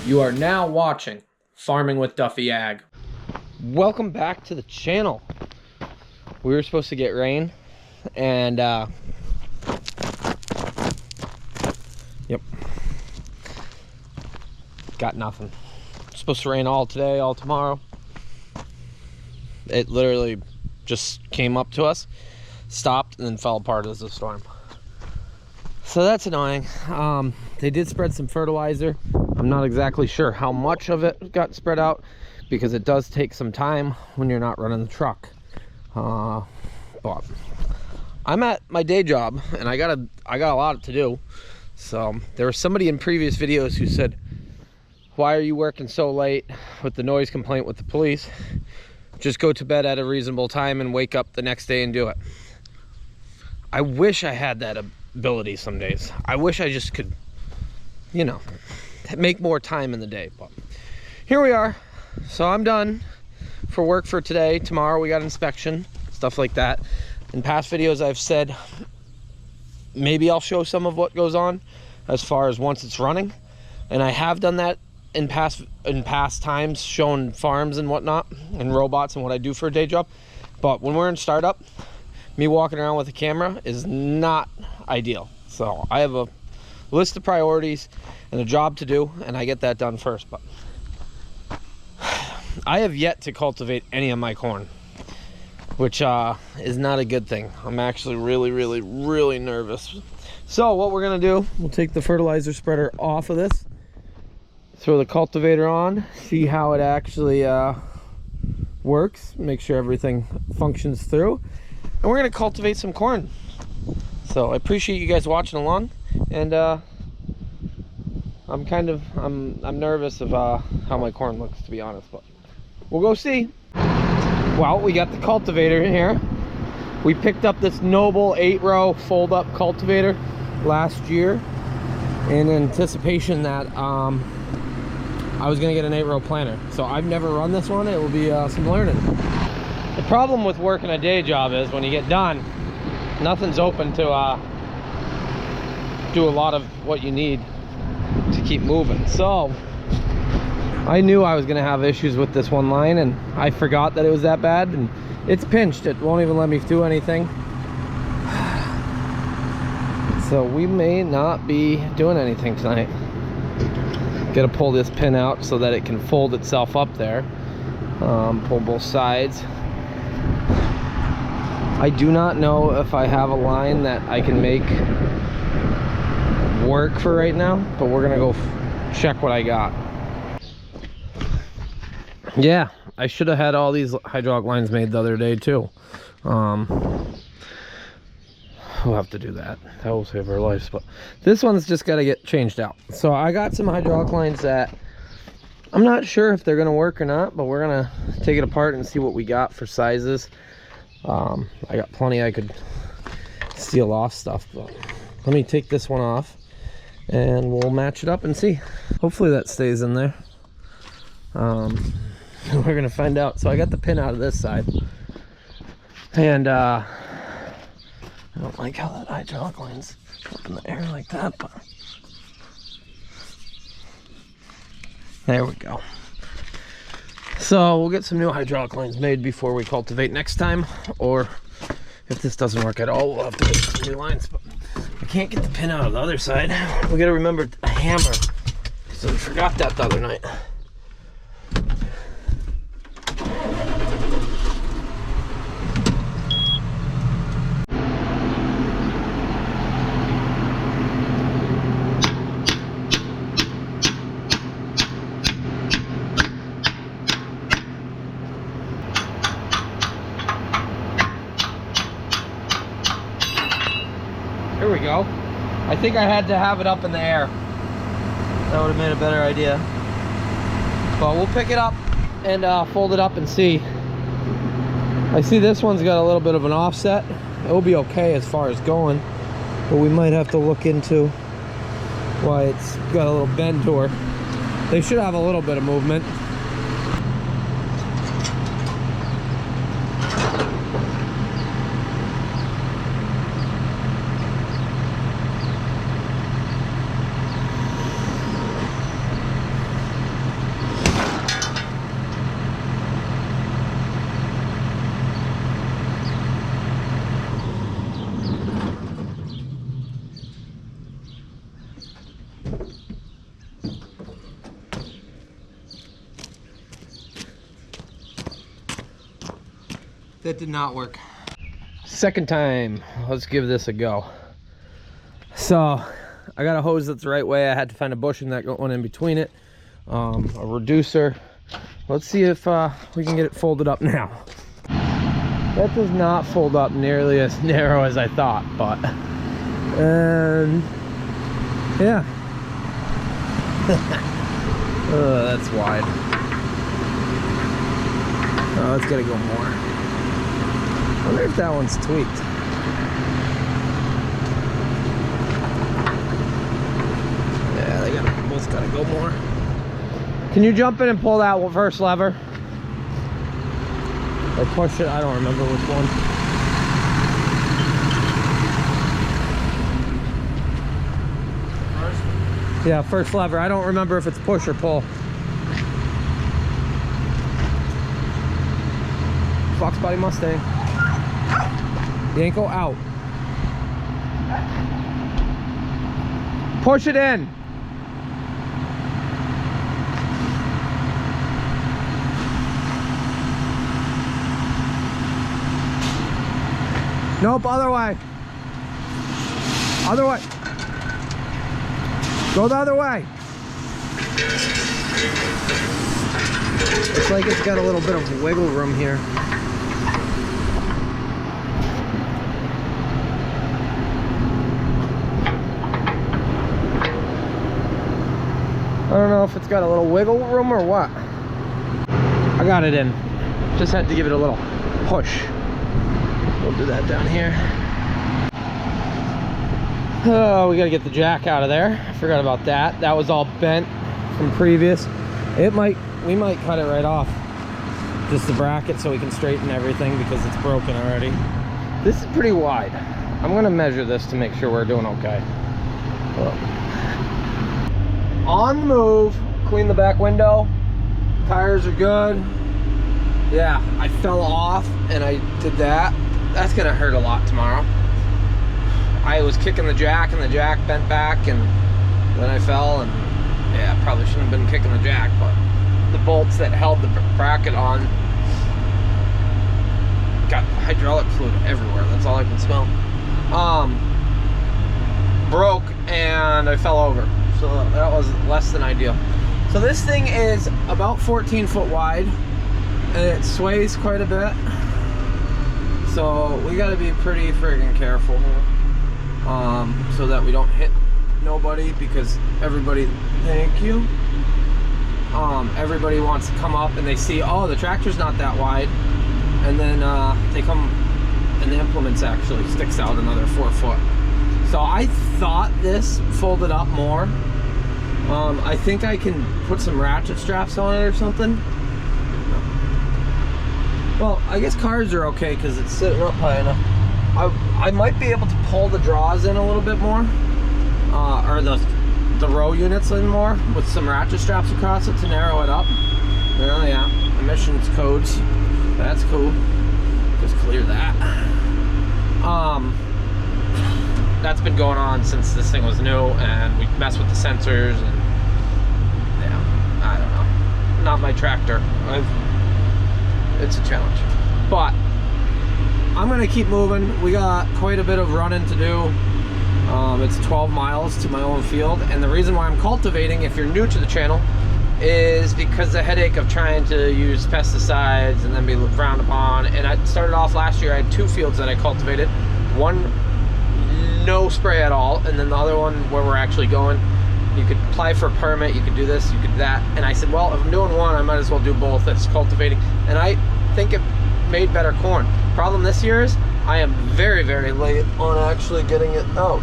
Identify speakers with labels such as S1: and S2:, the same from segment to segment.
S1: You are now watching Farming with Duffy Ag.
S2: Welcome back to the channel. We were supposed to get rain and yep, got nothing. It's supposed to rain all today, all tomorrow. It literally just came up to us, stopped, and then fell apart as a storm. So that's annoying. They did spread some fertilizer. I'm not exactly sure how much of it got spread out because it does take some time when you're not running the truck. But I'm at my day job and I got a lot to do. So there was somebody in previous videos who said, why are you working so late with the noise complaint with the police? Just go to bed at a reasonable time and wake up the next day and do it. I wish I had that ability some days. I wish I just could, you know, make more time in the day. But here we are. So I'm done for work for today. Tomorrow we got inspection, stuff like that. In past videos I've said maybe I'll show some of what goes on as far as once it's running, and I have done that in past times, showing farms and whatnot and robots and what I do for a day job. But when we're in startup, me walking around with a camera is not ideal. So I have a list of priorities and a job to do, and I get that done first. But I have yet to cultivate any of my corn, which is not a good thing. I'm actually really nervous. So what we're gonna do, we'll take the fertilizer spreader off of this, throw the cultivator on, see how it actually works, make sure everything functions through, and we're gonna cultivate some corn. So I appreciate you guys watching along, and I'm nervous of how my corn looks, to be honest, but we'll go see. Well, we got the cultivator in here. We picked up this Noble 8-row fold-up cultivator last year in anticipation that I was gonna get an 8-row planter. So I've never run this one. It will be some learning. The problem with working a day job is when you get done, nothing's open to do a lot of what you need to keep moving. So I knew I was gonna have issues with this one line, and I forgot that it was that bad, and it's pinched. It won't even let me do anything. So we may not be doing anything tonight. Gotta pull this pin out so that it can fold itself up there. Pull both sides. I do not know if I have a line that I can make work for right now, but we're gonna go check what I got. Yeah, I should have had all these hydraulic lines made the other day too. We'll have to do that. That will save our lives, but this one's just got to get changed out. So I got some hydraulic lines that I'm not sure if they're gonna work or not, but we're gonna take it apart and see what we got for sizes. I got plenty I could steal off stuff, but let me take this one off and we'll match it up and see. Hopefully that stays in there. We're gonna find out. So I got the pin out of this side, and I don't like how that hydraulic line's up in the air like that, but there we go. So we'll get some new hydraulic lines made before we cultivate next time, or if this doesn't work at all, we'll have to make some new lines. But I can't get the pin out of the other side. We gotta remember a hammer, so we forgot that the other night. Here we go. I think I had to have it up in the air. That would have made a better idea. But we'll pick it up and fold it up and see. I see this one's got a little bit of an offset. It will be okay as far as going, but we might have to look into why it's got a little bend to her. They should have a little bit of movement. That did not work. Second time. Let's give this a go. So I got a hose that's the right way. I had to find a bushing that got one in between it. A reducer. Let's see if we can get it folded up now. That does not fold up nearly as narrow as I thought, but yeah. Oh, that's wide. Oh, it's gotta go more. I wonder if that one's tweaked. Yeah, they both gotta go more. Can you jump in and pull that first lever? Or push it? I don't remember which one. First? Yeah, first lever. I don't remember if it's push or pull. Fox Body Mustang. Yanko out. Push it in. Nope, other way. Other way. Go the other way. It's like it's got a little bit of wiggle room here. I don't know if it's got a little wiggle room or what. I got it in. Just had to give it a little push. We'll do that down here. Oh, we gotta get the jack out of there. I forgot about that. That was all bent from previous. We might cut it right off. Just the bracket so we can straighten everything because it's broken already. This is pretty wide. I'm gonna measure this to make sure we're doing okay. On the move, clean the back window. Tires are good. Yeah, I fell off and I did that. That's gonna hurt a lot tomorrow. I was kicking the jack and the jack bent back and then I fell and yeah, probably shouldn't have been kicking the jack, but the bolts that held the bracket on got hydraulic fluid everywhere. That's all I can smell. Broke and I fell over. So that was less than ideal. So this thing is about 14 foot wide and it sways quite a bit. So we gotta be pretty friggin' careful so that we don't hit nobody because everybody, thank you. Everybody wants to come up and they see, oh, the tractor's not that wide. And then they come and the implements actually sticks out another 4 foot. So I thought this folded up more. I think I can put some ratchet straps on it or something. Well, I guess cars are okay because it's sitting up high enough. I might be able to pull the draws in a little bit more, or the row units in more with some ratchet straps across it to narrow it up. Oh yeah, emissions codes. That's cool. Just clear that. That's been going on since this thing was new, and we messed with the sensors, and yeah, I don't know. Not my tractor. It's a challenge, but I'm gonna keep moving. We got quite a bit of running to do. It's 12 miles to my own field, and the reason why I'm cultivating, if you're new to the channel, is because the headache of trying to use pesticides and then be frowned upon. And I started off last year, I had 2 fields that I cultivated. One, no spray at all, and then the other one where we're actually going, you could apply for a permit, you could do this, you could do that. And I said, well, if I'm doing one, I might as well do both. It's cultivating, and I think it made better corn. Problem this year is I am very, very late on actually getting it out,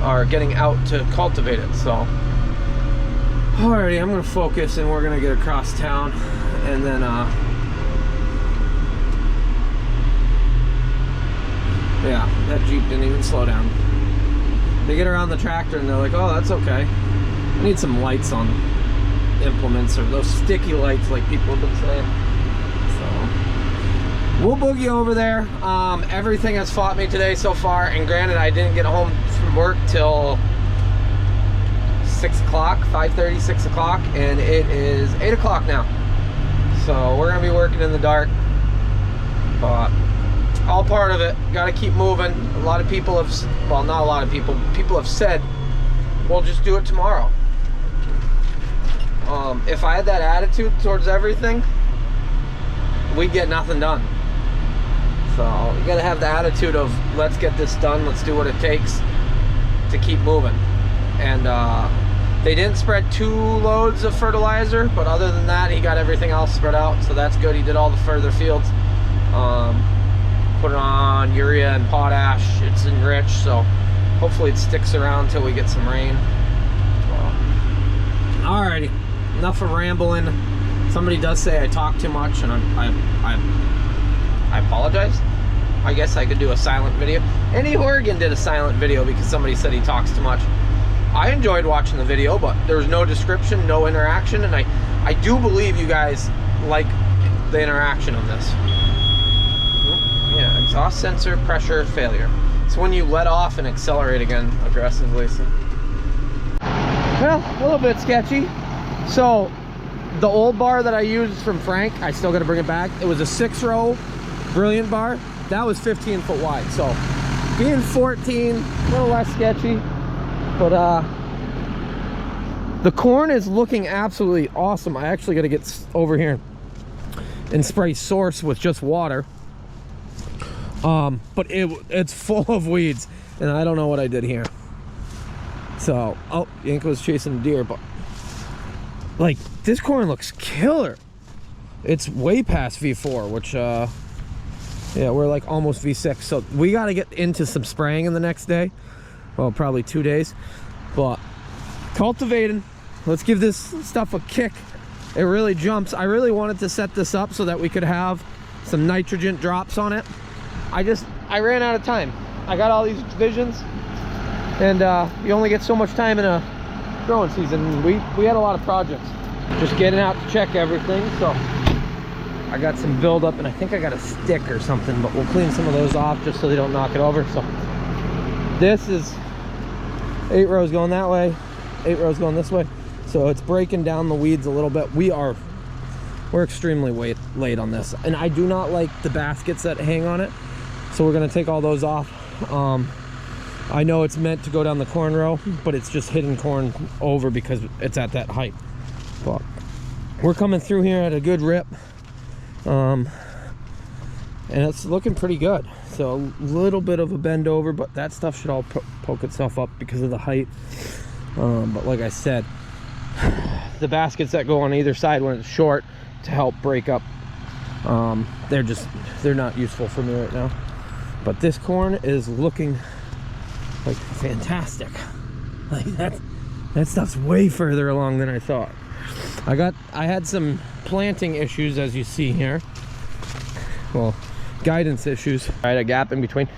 S2: or getting out to cultivate it. So alrighty, I'm gonna focus and we're gonna get across town, and then yeah, that Jeep didn't even slow down. They get around the tractor and they're like, oh, that's okay. I need some lights on implements, or those sticky lights like people have been saying. So we'll boogie over there. Everything has fought me today so far, and granted, I didn't get home from work till 6 o'clock, 5:30, 6 o'clock, and it is 8 o'clock now. So we're gonna be working in the dark, but all part of it. Got to keep moving. A lot of people have, well, not a lot of people have said, we'll just do it tomorrow. If I had that attitude towards everything, we'd get nothing done. So you gotta have the attitude of, let's get this done, let's do what it takes to keep moving. And they didn't spread 2 loads of fertilizer, but other than that, he got everything else spread out, so that's good. He did all the further fields. Put it on urea and potash. It's enriched, so hopefully it sticks around until we get some rain. Alrighty, enough of rambling. Somebody does say I talk too much, and I apologize. I guess I could do a silent video. Andy Horrigan did a silent video because somebody said he talks too much. I enjoyed watching the video, but there was no description, no interaction, and I do believe you guys like the interaction of this. Yeah, exhaust sensor pressure failure. It's when you let off and accelerate again aggressively. So. Well, a little bit sketchy. So the old bar that I used from Frank, I still got to bring it back. It was a 6-row Brilliant bar. That was 15 foot wide. So being 14, a little less sketchy. But the corn is looking absolutely awesome. I actually got to get over here and spray Source with just water. But it's full of weeds, and I don't know what I did here. So, oh, Yanko's chasing a deer, but like this corn looks killer. It's way past V4, which yeah, we're like almost V6. So we got to get into some spraying in the next day. Well, probably 2 days. But cultivating, let's give this stuff a kick. It really jumps. I really wanted to set this up so that we could have some nitrogen drops on it. I ran out of time. I got all these visions, and you only get so much time in a growing season. We had a lot of projects, just getting out to check everything. So I got some buildup, and I think I got a stick or something, but we'll clean some of those off just so they don't knock it over. So this is 8 rows going that way, 8 rows going this way. So it's breaking down the weeds a little bit. We're extremely late on this, and I do not like the baskets that hang on it. So we're gonna take all those off. I know it's meant to go down the corn row, but it's just hitting corn over because it's at that height. But we're coming through here at a good rip. And it's looking pretty good. So a little bit of a bend over, but that stuff should all poke itself up because of the height. But like I said, the baskets that go on either side when it's short to help break up, they're not useful for me right now. But this corn is looking like fantastic. Like that stuff's way further along than I thought. I had some planting issues, as you see here. Well, guidance issues. I had a gap in between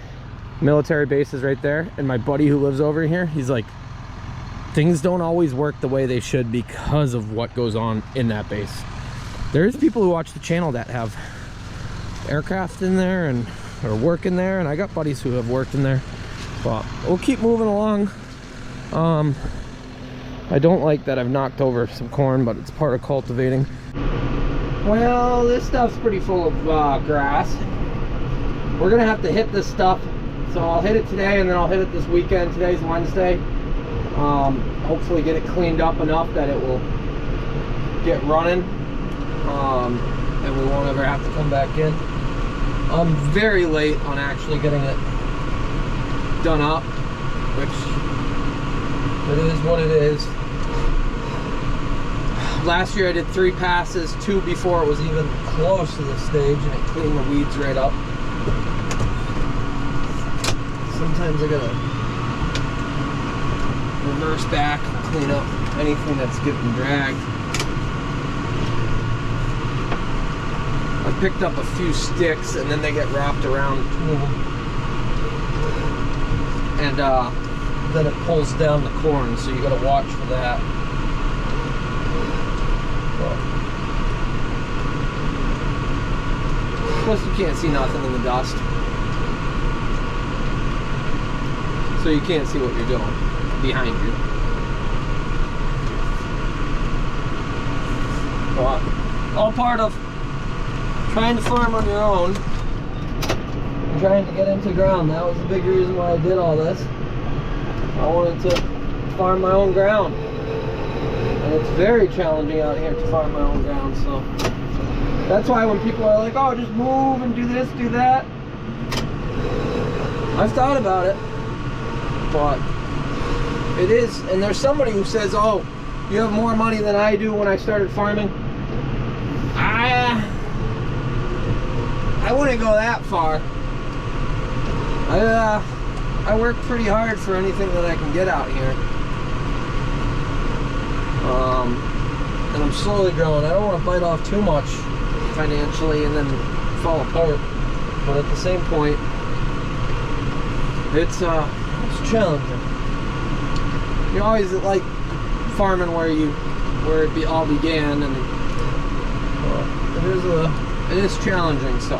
S2: military bases right there, and my buddy who lives over here, he's like, things don't always work the way they should because of what goes on in that base. There's people who watch the channel that have aircraft in there and or work in there, and I got buddies who have worked in there. But we'll keep moving along. I don't like that I've knocked over some corn, but it's part of cultivating. Well, this stuff's pretty full of grass. We're gonna have to hit this stuff, so I'll hit it today and then I'll hit it this weekend. Today's Wednesday. Hopefully get it cleaned up enough that it will get running, and we won't ever have to come back in. I'm very late on actually getting it done up, which it is what it is. Last year I did 3 passes, 2 before it was even close to this stage, and it cleaned the weeds right up. Sometimes I gotta reverse back and clean up anything that's getting dragged. I picked up a few sticks, and then they get wrapped around 2 of them. And then it pulls down the corn, so you gotta watch for that. Plus you can't see nothing in the dust, so you can't see what you're doing behind you. Well, all part of trying to farm on your own and trying to get into ground. That was the big reason why I did all this. I wanted to farm my own ground. And it's very challenging out here to farm my own ground, so that's why when people are like, oh, just move and do this, do that. I've thought about it, but it is, and there's somebody who says, oh, you have more money than I do when I started farming. I wouldn't go that far. I work pretty hard for anything that I can get out here. And I'm slowly growing. I don't want to bite off too much financially and then fall apart. But at the same point, it's challenging. You always like farming where it all began, and it is challenging. So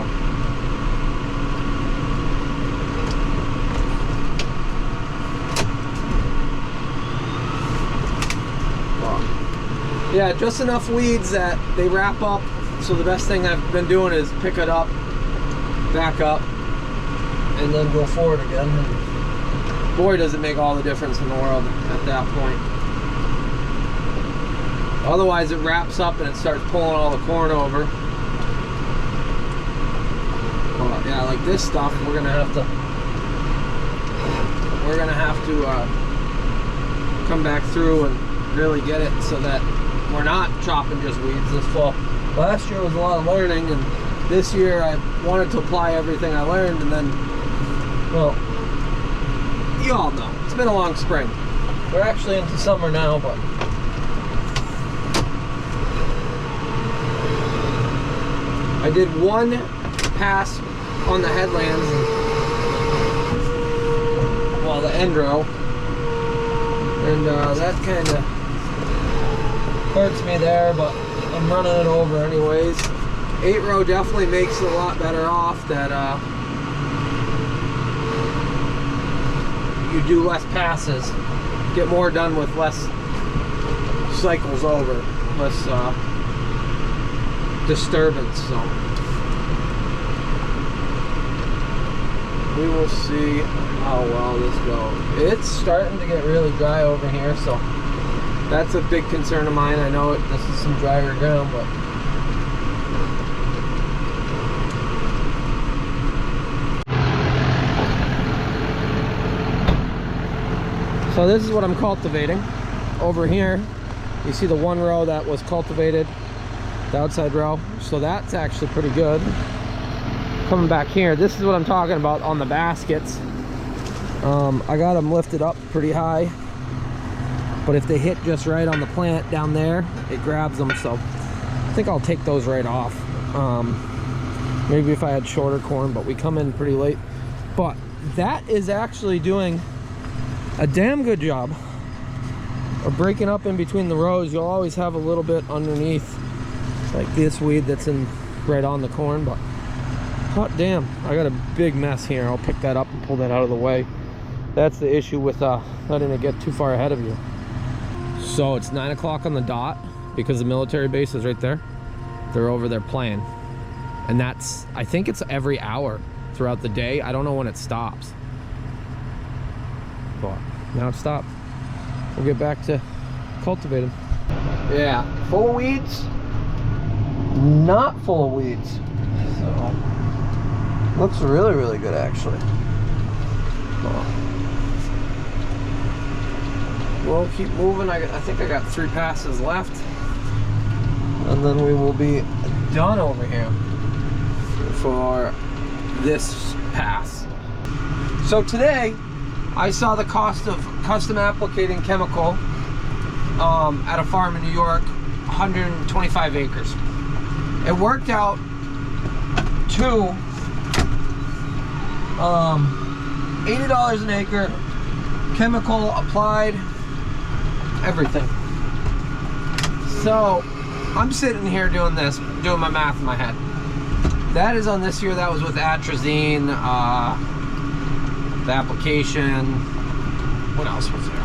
S2: yeah, just enough weeds that they wrap up. So the best thing I've been doing is pick it up, back up, and then go forward again. And boy, does it make all the difference in the world at that point. Otherwise it wraps up and it starts pulling all the corn over. Well, yeah, like this stuff, we're gonna have to come back through and really get it so that we're not chopping just weeds this fall. Last year was a lot of learning, and this year I wanted to apply everything I learned, and then, well, you all know, it's been a long spring. We're actually into summer now, but I did one pass on the headlands, well, the end row, and that kind of hurts me there, but I'm running it over anyways. 8 row definitely makes it a lot better off that you do less passes, get more done with less cycles over, less disturbance. So we will see how well this goes. It's starting to get really dry over here, so that's a big concern of mine. I know this is some drier ground, but so this is what I'm cultivating. Over here, you see the one row that was cultivated, the outside row. So that's actually pretty good. Coming back here, this is what I'm talking about on the baskets. I got them lifted up pretty high, but if they hit just right on the plant down there, it grabs them. So I think I'll take those right off. Maybe if I had shorter corn, but we come in pretty late. But that is actually doing a damn good job of breaking up in between the rows. You'll always have a little bit underneath, like this weed that's in right on the corn, but hot damn, I got a big mess here. I'll pick that up and pull that out of the way. That's the issue with letting it get too far ahead of you. So it's 9 o'clock on the dot because the military base is right there. They're over there playing, and that's, I think it's every hour throughout the day. I don't know when it stops, but now it's stopped. We'll get back to cultivating. Yeah, full of weeds, not full of weeds. So looks really, really good actually. We'll keep moving. I think I got 3 passes left, and then we will be done over here for this pass. So today I saw the cost of custom applicating chemical at a farm in New York, 125 acres. It worked out to $80 an acre, chemical applied, everything. So I'm sitting here doing this, doing my math in my head. That is on this year. That was with atrazine, the application. What else was there?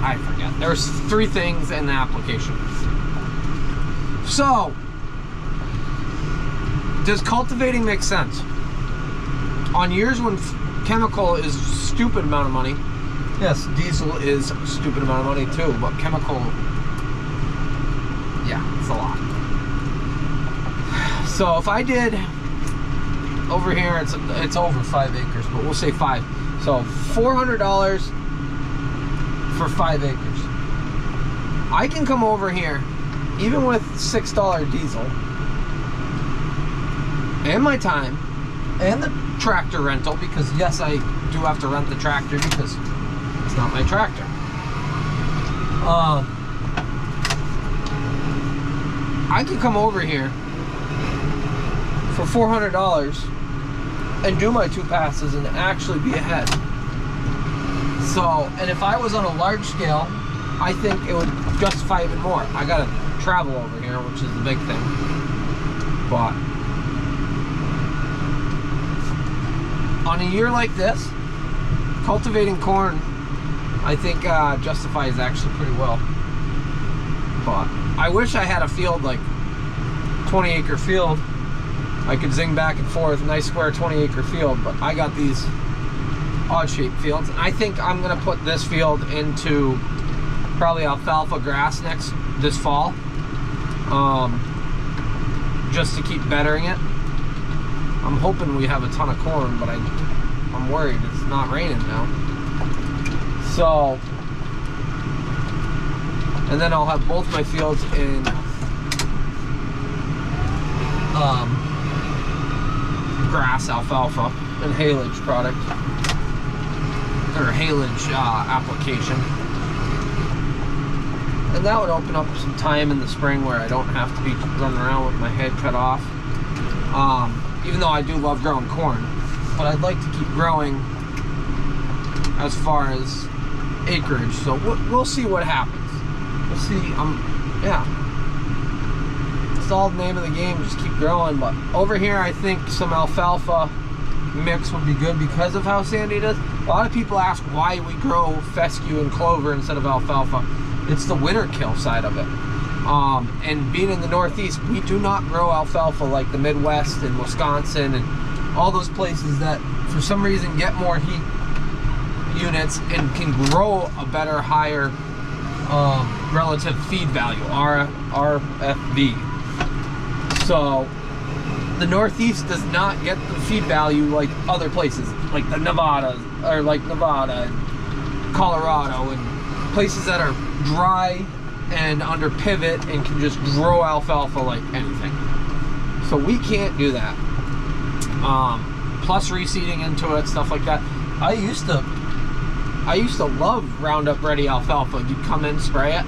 S2: I forget. There's 3 things in the application. So does cultivating make sense? on years when chemical is a stupid amount of money, yes, diesel is a stupid amount of money too, but chemical, yeah, it's a lot. So if I did over here, it's over 5 acres, but we'll say 5. So $400 for 5 acres. I can come over here, even with $6 diesel, and my time, and the tractor rental, because yes, I do have to rent the tractor because it's not my tractor. I could come over here for $400 and do my 2 passes and actually be ahead. So, and if I was on a large scale, I think it would justify even more. I gotta travel over here, which is the big thing. But on a year like this, cultivating corn, I think justifies actually pretty well. But I wish I had a field like 20-acre field. I could zing back and forth, nice square 20-acre field, but I got these odd-shaped fields. And I think I'm gonna put this field into probably alfalfa grass this fall, just to keep bettering it. I'm hoping we have a ton of corn, but I'm worried it's not raining now. So, and then I'll have both my fields in grass, alfalfa, and haylage product, or haylage application. And that would open up some time in the spring where I don't have to be running around with my head cut off. Even though I do love growing corn, but I'd like to keep growing as far as acreage. So we'll see what happens. We'll see. Yeah. It's all the name of the game. Just keep growing. But over here, I think some alfalfa mix would be good because of how sandy it is. A lot of people ask why we grow fescue and clover instead of alfalfa. It's the winter kill side of it. And being in the Northeast, we do not grow alfalfa like the Midwest and Wisconsin and all those places that for some reason get more heat units and can grow a better, higher relative feed value, RFV. So the Northeast does not get the feed value like other places, like the Nevada, or like Nevada and Colorado, and places that are dry and under pivot and can just grow alfalfa like anything. So we can't do that. Plus reseeding into it, stuff like that. I used to love Roundup Ready alfalfa. You'd come in, spray it,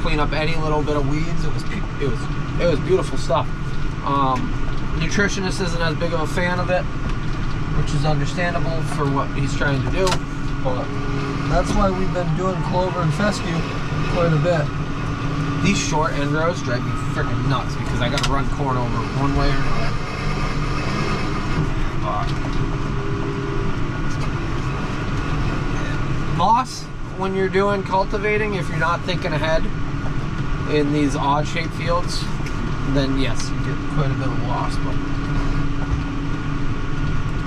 S2: clean up any little bit of weeds. It was beautiful stuff. Nutritionist isn't as big of a fan of it, which is understandable for what he's trying to do. But that's why we've been doing clover and fescue quite a bit. These short end rows drive me freaking nuts because I gotta run corn over one way or another. Loss when you're doing cultivating, if you're not thinking ahead in these odd shaped fields, then yes, you get quite a bit of loss, but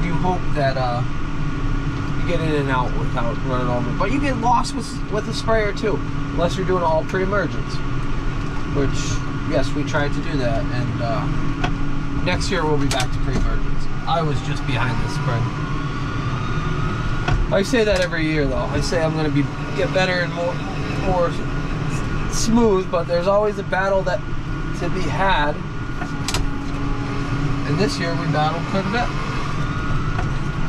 S2: you hope that you get in and out without running over. But you get lost with a sprayer too, unless you're doing all pre-emergence, which yes, we tried to do that, and next year we'll be back to pre-emergence. I was just behind this spring. I say that every year though. I say I'm going to get better and more smooth, but there's always a battle that to be had. And this year we battled quite a bit.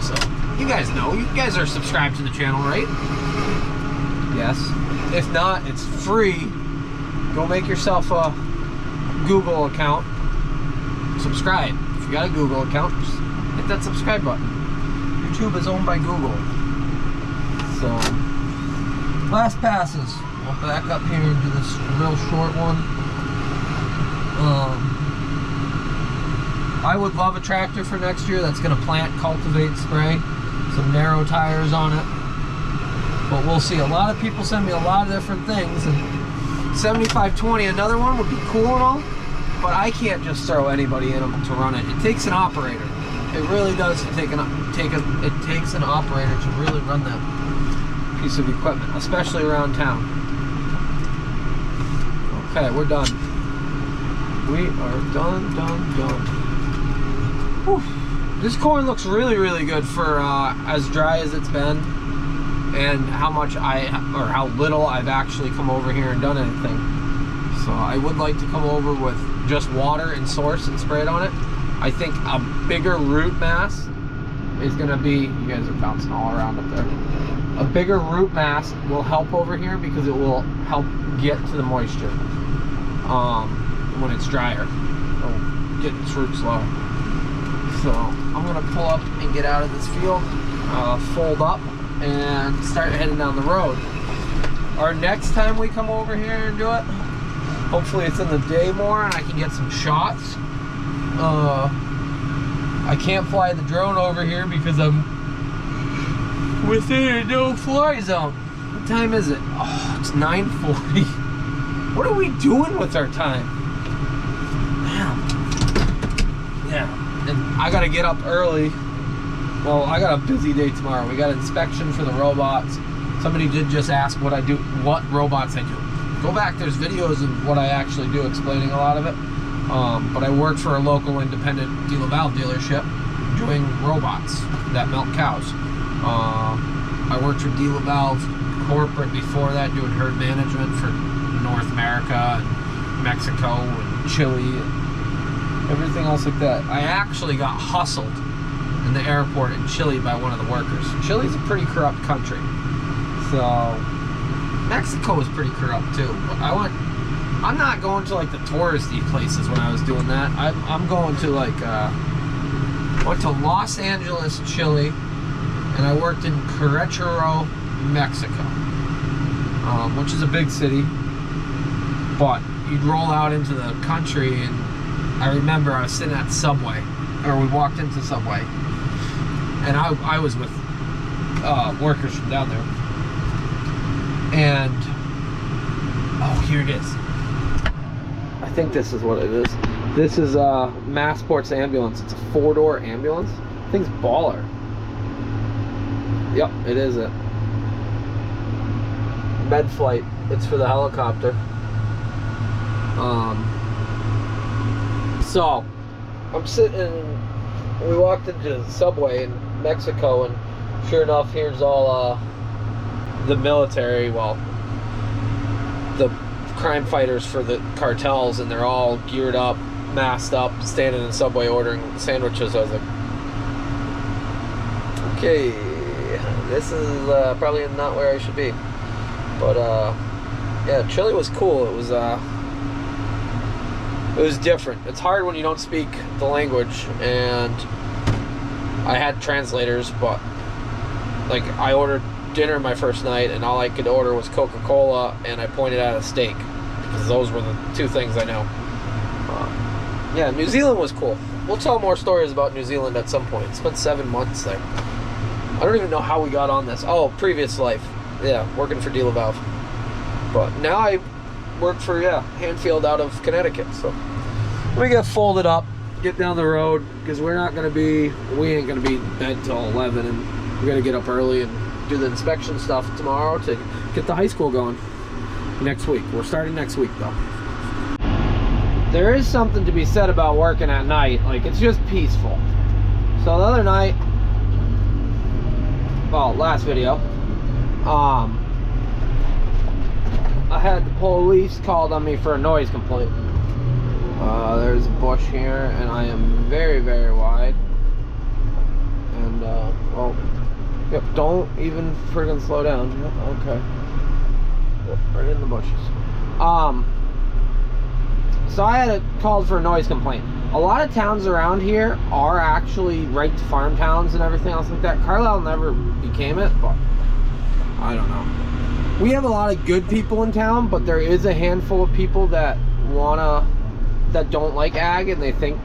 S2: So you guys know, you guys are subscribed to the channel, right? Yes. If not, it's free. Go make yourself a Google account. Subscribe. If you got a Google account, just hit that subscribe button. YouTube is owned by Google. So, last passes. I'll back up here and do this real short one. I would love a tractor for next year that's going to plant, cultivate, spray. Some narrow tires on it. But we'll see. A lot of people send me a lot of different things. And 7520, another one would be cool and all. But I can't just throw anybody in them to run it. It takes an operator. It really does take it takes an operator to really run that piece of equipment, especially around town. Okay, we're done. We are done. Whew. This corn looks really, really good for as dry as it's been, and how little I've actually come over here and done anything. So I would like to come over with just water and source and spray it on it. I think a bigger root mass is gonna be, you guys are bouncing all around up there. A bigger root mass will help over here because it will help get to the moisture when it's drier. It'll get its roots low. So I'm gonna pull up and get out of this field, fold up, and start heading down the road. Our next time we come over here and do it, hopefully it's in the day more and I can get some shots. I can't fly the drone over here because I'm within a no-fly zone. What time is it? Oh, it's 9:40. What are we doing with our time? Man. Yeah, and I gotta get up early. Well, I got a busy day tomorrow. We got inspection for the robots. Somebody did just ask what robots I do. Go back, there's videos of what I actually do explaining a lot of it. But I work for a local independent valve dealership doing robots that milk cows. I worked for valve corporate before that, doing herd management for North America and Mexico and Chile and everything else like that. I actually got hustled in the airport in Chile by one of the workers. Chile's a pretty corrupt country. So Mexico was pretty corrupt too. But I'm not going to like the touristy places when I was doing that. I'm going to like, went to Los Angeles, Chile, and I worked in Querétaro, Mexico, which is a big city. But you'd roll out into the country, and I remember I was sitting at Subway, or we walked into Subway, and I was with workers from down there. And, oh, here it is. I think this is what it is. This is Massport's ambulance. It's a 4-door ambulance. Thing's baller. Yep, it is it. Med flight. It's for the helicopter. So I'm sitting. We walked into the Subway in Mexico, and sure enough, here's all the military. Well, the crime fighters for the cartels, and they're all geared up, masked up, standing in the Subway ordering sandwiches. I was like, okay, this is probably not where I should be. But yeah, Chile was cool. It was different. It's hard when you don't speak the language, and I had translators, but like I ordered dinner my first night, and all I could order was Coca-Cola, and I pointed at a steak because those were the two things I know. Yeah, New Zealand was cool. We'll tell more stories about New Zealand at some point. Spent 7 months there. I don't even know how we got on this. Oh, previous life. Yeah, working for Valve. But now I work for, Hanfield out of Connecticut. So we get folded up, get down the road, because we ain't going to be in bed till 11, and we got to get up early and do the inspection stuff tomorrow to get the high school going next week. We're starting next week, though. There is something to be said about working at night. Like, it's just peaceful. So the other night, well, last video, I had the police called on me for a noise complaint. There's a bush here, and I am very, very wide. And, well, yep, don't even friggin' slow down. Yep, okay. Yep, right in the bushes. So I had called for a noise complaint. A lot of towns around here are actually right to farm towns and everything else like that. Carlisle never became it, but I don't know. We have a lot of good people in town, but there is a handful of people that don't like ag, and they think,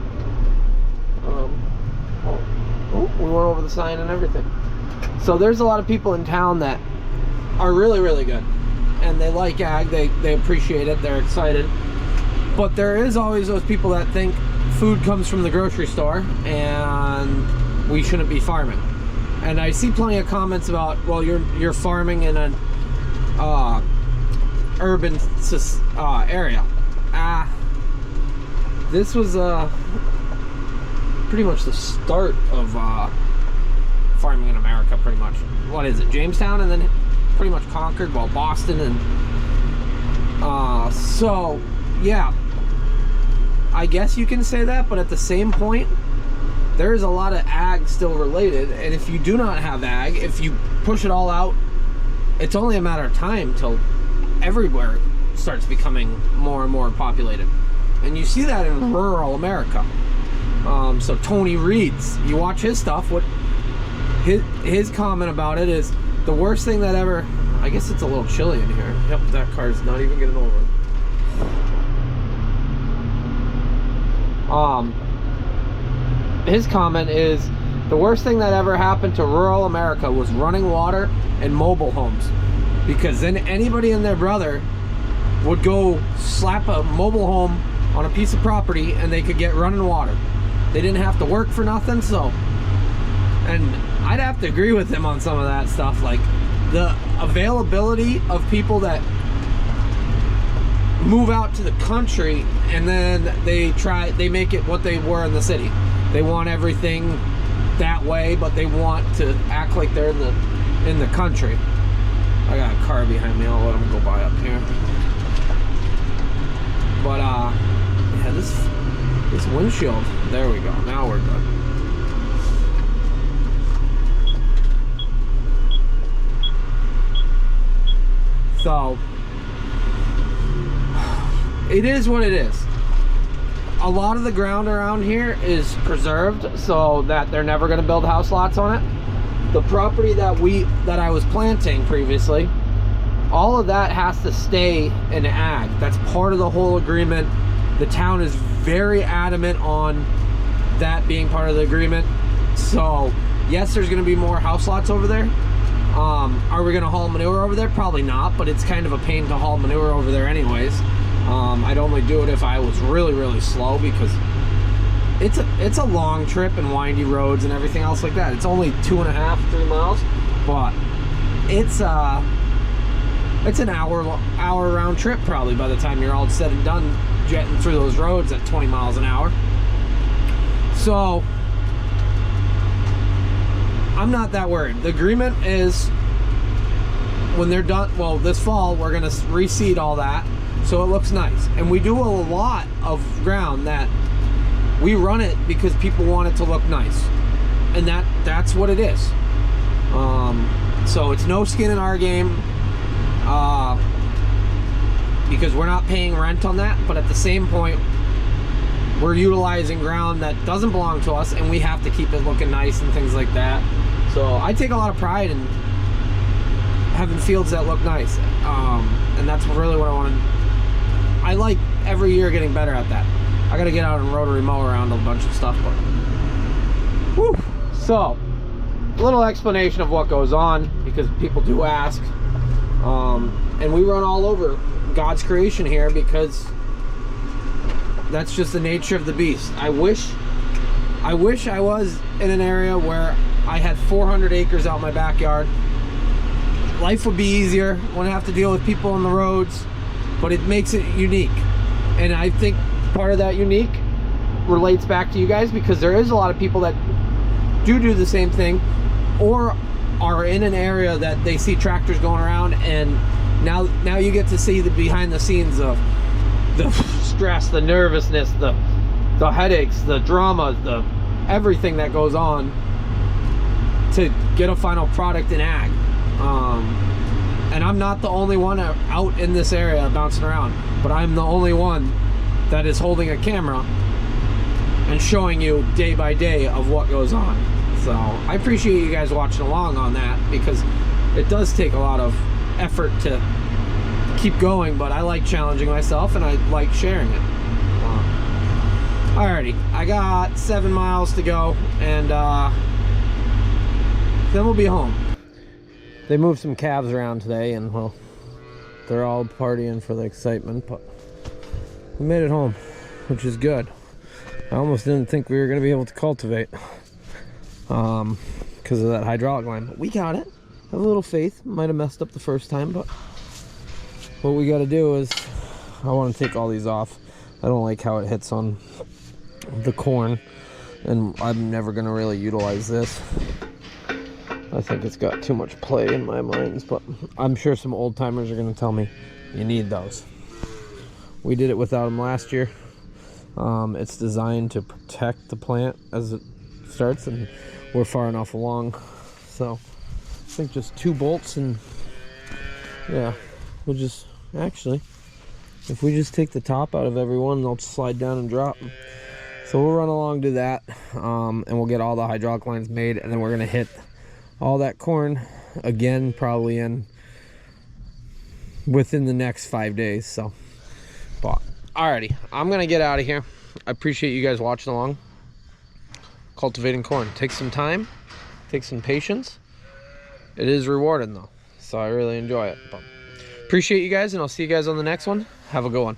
S2: oh, we went over the sign and everything. So there's a lot of people in town that are really, really good, and they like ag, they appreciate it, they're excited. But there is always those people that think food comes from the grocery store, and
S1: we shouldn't be farming. And I see plenty of comments about, well, you're farming in an urban area. This was pretty much the start of farming in America, pretty much. What is it, Jamestown, and then pretty much Concord, well, Boston, and so yeah, I guess you can say that, but at the same point, there is a lot of ag still related, and if you do not have ag, if you push it all out, it's only a matter of time till everywhere starts becoming more and more populated. And you see that in rural America. So Tony Reed's, you watch his stuff, what his comment about it is, the worst thing that ever, I guess it's a little chilly in here. Yep, that car's not even getting over. His comment is, the worst thing that ever happened to rural America was running water and mobile homes, because then anybody and their brother would go slap a mobile home on a piece of property and they could get running water. They didn't have to work for nothing. So, and I'd have to agree with him on some of that stuff, like the availability of people that move out to the country and then they make it what they were in the city. They want everything that way, but they want to act like they're in the country. I got a car behind me, I'll let him go by up here. But yeah, this windshield, there we go, now we're good. So it is what it is. A lot of the ground around here is preserved so that they're never going to build house lots on it. The property that I was planting previously, all of that has to stay in ag. That's part of the whole agreement. The town is very adamant on that being part of the agreement. So yes, there's going to be more house lots over there. Are we going to haul manure over there? Probably not, but it's kind of a pain to haul manure over there anyways. I'd only do it if I was really, really slow, because it's a long trip and windy roads and everything else like that. It's only 2.5, 3 miles, but it's an hour round trip probably by the time you're all said and done jetting through those roads at 20 miles an hour. So I'm not that worried. The agreement is when they're done, well, this fall we're gonna reseed all that so it looks nice. And we do a lot of ground that we run it because people want it to look nice, and that's what it is. So it's no skin in our game, because we're not paying rent on that, but at the same point we're utilizing ground that doesn't belong to us, and we have to keep it looking nice and things like that. So I take a lot of pride in having fields that look nice, and that's really what I want to. I like every year getting better at that. I gotta get out and rotary mow around a bunch of stuff, but whew. So a little explanation of what goes on, because people do ask, and we run all over God's creation here because that's just the nature of the beast. I wish I was in an area where I had 400 acres out in my backyard. Life would be easier, wouldn't have to deal with people on the roads, but it makes it unique. And I think part of that unique relates back to you guys, because there is a lot of people that do the same thing, or are in an area that they see tractors going around, and now you get to see the behind the scenes of the stress, the nervousness, the headaches, the drama, the everything that goes on to get a final product in ag. And I'm not the only one out in this area bouncing around, but I'm the only one that is holding a camera and showing you day by day of what goes on. So I appreciate you guys watching along on that, because it does take a lot of effort to keep going, but I like challenging myself and I like sharing it. Alrighty, I got 7 miles to go, and then we'll be home. They moved some calves around today, and well, they're all partying for the excitement, but we made it home, which is good. I almost didn't think we were going to be able to cultivate.
S2: because of that hydraulic line. But we got it. Have a little faith. Might have messed up the first time, but what we got to do is, I want to take all these off. I don't like how it hits on the corn, and I'm never going to really utilize this. I think it's got too much play in my mind, but I'm sure some old timers are going to tell me you need those. We did it without them last year. It's designed to protect the plant as it starts, and we're far enough along, so I think just 2 bolts, and yeah, we'll just actually, if we just take the top out of every one, they'll slide down and drop. So we'll run along to that, and we'll get all the hydraulic lines made, and then we're gonna hit all that corn again, probably within the next 5 days. So, but alrighty, I'm gonna get out of here. I appreciate you guys watching along. Cultivating corn takes some time, takes some patience. It is rewarding though, so I really enjoy it. But appreciate you guys, and I'll see you guys on the next one. Have a good one.